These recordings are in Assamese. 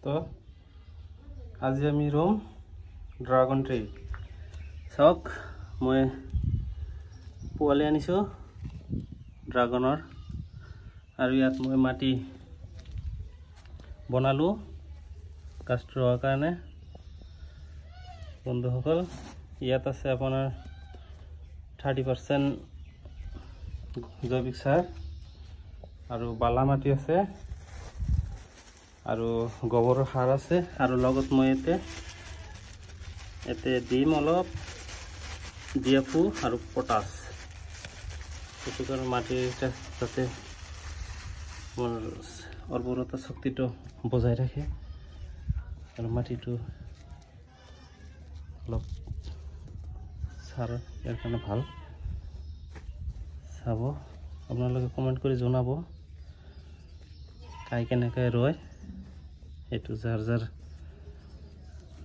তো আজি আমি ৰুম ড্ৰাগন ট্ৰী চাওক মই পোৱালি আনিছোঁ ড্ৰাগনৰ আৰু ইয়াত মই মাটি বনালোঁ গাছটো ৰোৱাৰ কাৰণে বন্ধুসকল ইয়াত আছে আপোনাৰ 30% জৈৱিক সাৰ আৰু বালা মাটি আছে আৰু গোবৰৰ সাৰ আছে আৰু লগত মই এতে দিম অলপ ডিএপি আৰু পটাছ এটো কাৰণে মাটিটা যাতে উৰ্বৰতা শক্তিটো বজাই ৰাখে আৰু মাটিটো অলপ সাৰ ইয়াৰ কাৰণে ভাল চাব আপোনালোকে কমেন্ট কৰি জনাব কাই কেনেকৈ ৰয় এটো যাৰ যাৰ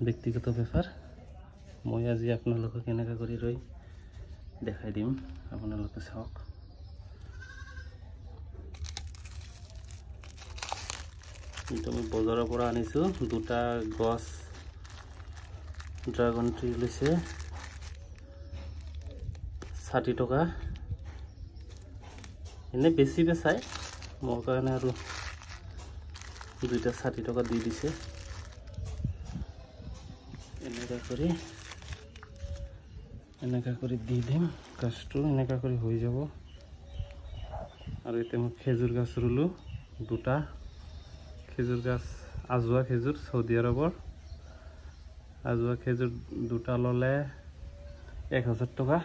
ব্যক্তিগত ব্যাপাৰ মই আজি আপোনালোকক কেনেকৈ কৰি ৰয় দেখাই দিম আপোনালোকে চাওক এটা মই বজাৰৰ পৰা আনিছো দুটা গছ ড্ৰাগন ট্ৰী লৈছে 60 টকা এনে বেছি বেচাই মোৰ কাৰণে আৰু দুইটা 60 টকা দি দিছে এনেকা কৰি দি দিম গাছটো এনেকা কৰি হৈ যাব আৰু এতে মই খেজুৰ গাছ ৰুলো দুটা খেজুৰ গাছ আজোৱা খেজুৰ সৌদি আৰবৰ আজোৱা খেজুৰ দুটা ললে 1000 টকা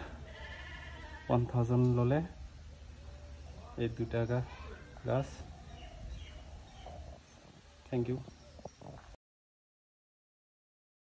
1000 ললে এই দুটা গাছ থ্যাংক ইউ